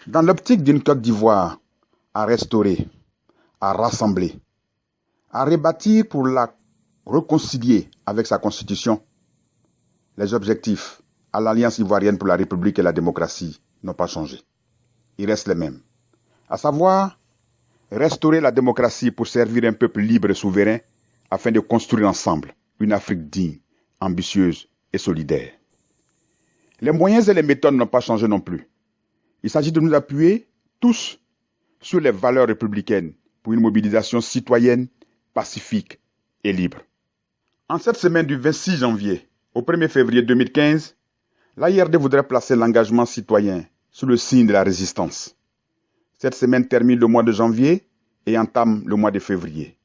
Dans l'optique d'une Côte d'Ivoire à restaurer, à rassembler, à rebâtir pour la réconcilier avec sa constitution, les objectifs à l'Alliance ivoirienne pour la République et la démocratie n'ont pas changé. Ils restent les mêmes. À savoir, restaurer la démocratie pour servir un peuple libre et souverain afin de construire ensemble une Afrique digne, ambitieuse et solidaire. Les moyens et les méthodes n'ont pas changé non plus. Il s'agit de nous appuyer tous sur les valeurs républicaines pour une mobilisation citoyenne, pacifique et libre. En cette semaine du 26 janvier au 1er février 2015, l'AIRD voudrait placer l'engagement citoyen sous le signe de la résistance. Cette semaine termine le mois de janvier et entame le mois de février.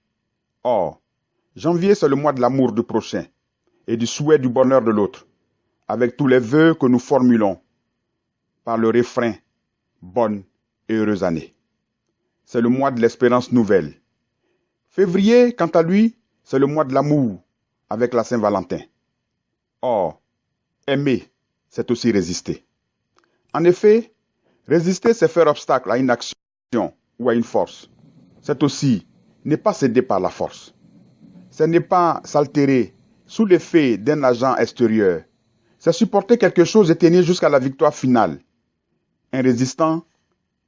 Or, janvier, c'est le mois de l'amour du prochain et du souhait du bonheur de l'autre, avec tous les vœux que nous formulons par le refrain « Bonne et heureuse année ». C'est le mois de l'espérance nouvelle. Février, quant à lui, c'est le mois de l'amour avec la Saint-Valentin. Or, aimer, c'est aussi résister. En effet, résister, c'est faire obstacle à une action ou à une force. C'est aussi ne pas céder par la force. Ce n'est pas s'altérer sous l'effet d'un agent extérieur. C'est supporter quelque chose et tenir jusqu'à la victoire finale. Un résistant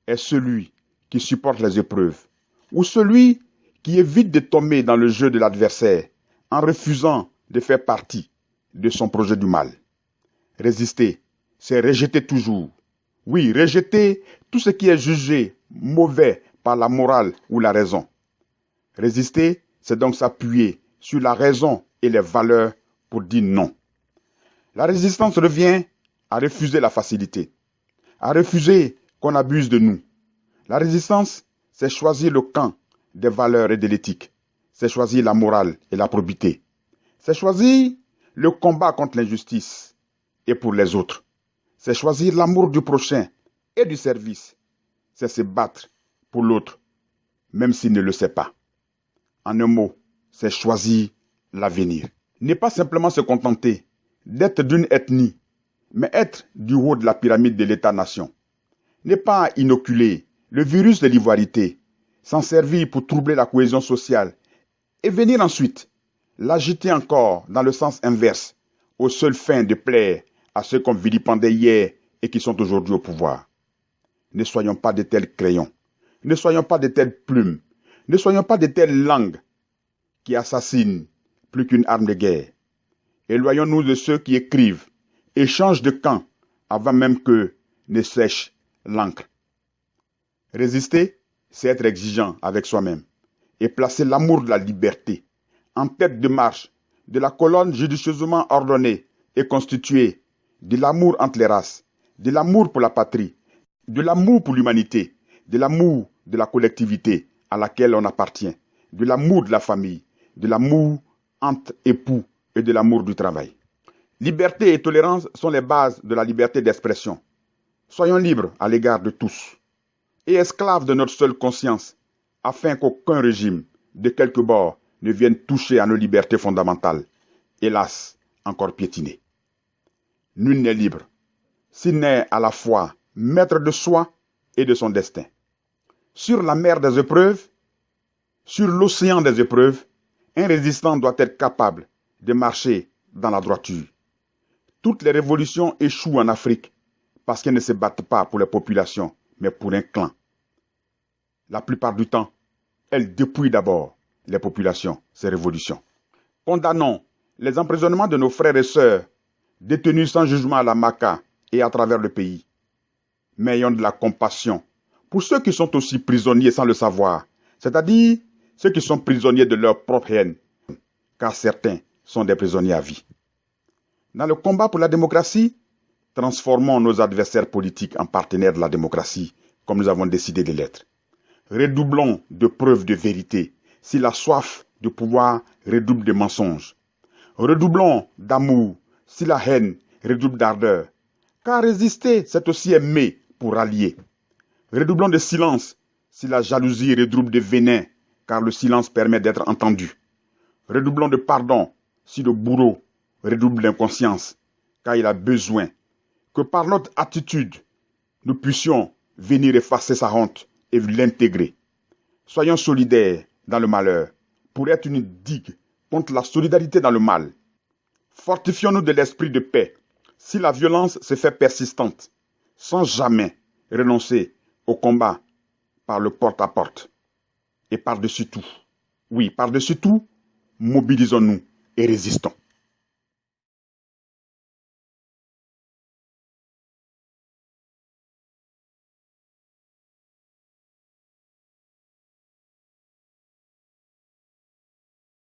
est celui qui supporte les épreuves, ou celui qui évite de tomber dans le jeu de l'adversaire en refusant de faire partie de son projet du mal. Résister, c'est rejeter toujours. Oui, rejeter tout ce qui est jugé mauvais par la morale ou la raison. Résister, c'est donc s'appuyer sur la raison et les valeurs pour dire non. La résistance revient à refuser la facilité, à refuser qu'on abuse de nous. La résistance, c'est choisir le camp des valeurs et de l'éthique. C'est choisir la morale et la probité. C'est choisir le combat contre l'injustice et pour les autres. C'est choisir l'amour du prochain et du service. C'est se battre pour l'autre, même s'il ne le sait pas. En un mot, c'est choisir l'avenir. Ne pas simplement se contenter d'être d'une ethnie, mais être du haut de la pyramide de l'État-nation. Ne pas inoculer le virus de l'ivoirité, s'en servir pour troubler la cohésion sociale et venir ensuite l'agiter encore dans le sens inverse, aux seules fins de plaire à ceux qu'on vilipendait hier et qui sont aujourd'hui au pouvoir. Ne soyons pas de tels crayons, ne soyons pas de telles plumes, ne soyons pas de telles langues qui assassinent plus qu'une arme de guerre. Éloignons-nous de ceux qui écrivent et changent de camp avant même que ne sèche l'encre. Résister, c'est être exigeant avec soi-même et placer l'amour de la liberté en tête de marche de la colonne judicieusement ordonnée et constituée de l'amour entre les races, de l'amour pour la patrie, de l'amour pour l'humanité, de l'amour de la collectivité à laquelle on appartient, de l'amour de la famille, de l'amour entre époux et de l'amour du travail. Liberté et tolérance sont les bases de la liberté d'expression. Soyons libres à l'égard de tous et esclaves de notre seule conscience, afin qu'aucun régime, de quelque bord, ne vienne toucher à nos libertés fondamentales, hélas, encore piétinées. Nul n'est libre, s'il n'est à la fois maître de soi et de son destin. Sur la mer des épreuves, sur l'océan des épreuves, un résistant doit être capable de marcher dans la droiture. Toutes les révolutions échouent en Afrique parce qu'elles ne se battent pas pour les populations, mais pour un clan. La plupart du temps, elles dépouillent d'abord les populations, ces révolutions. Condamnons les emprisonnements de nos frères et sœurs, détenus sans jugement à la Maka et à travers le pays. Mais ayons de la compassion pour ceux qui sont aussi prisonniers sans le savoir, c'est-à-dire ceux qui sont prisonniers de leur propre haine, car certains sont des prisonniers à vie. Dans le combat pour la démocratie, transformons nos adversaires politiques en partenaires de la démocratie, comme nous avons décidé de l'être. Redoublons de preuves de vérité, si la soif de pouvoir redouble de mensonges. Redoublons d'amour, si la haine redouble d'ardeur. Car résister, c'est aussi aimer pour rallier. Redoublons de silence, si la jalousie redouble de venin, car le silence permet d'être entendu. Redoublons de pardon, si le bourreau redouble d'inconscience, car il a besoin que par notre attitude, nous puissions venir effacer sa honte et l'intégrer. Soyons solidaires dans le malheur pour être une digue contre la solidarité dans le mal. Fortifions-nous de l'esprit de paix si la violence se fait persistante, sans jamais renoncer au combat par le porte-à-porte. Et par-dessus tout, oui, par-dessus tout, mobilisons-nous et résistons.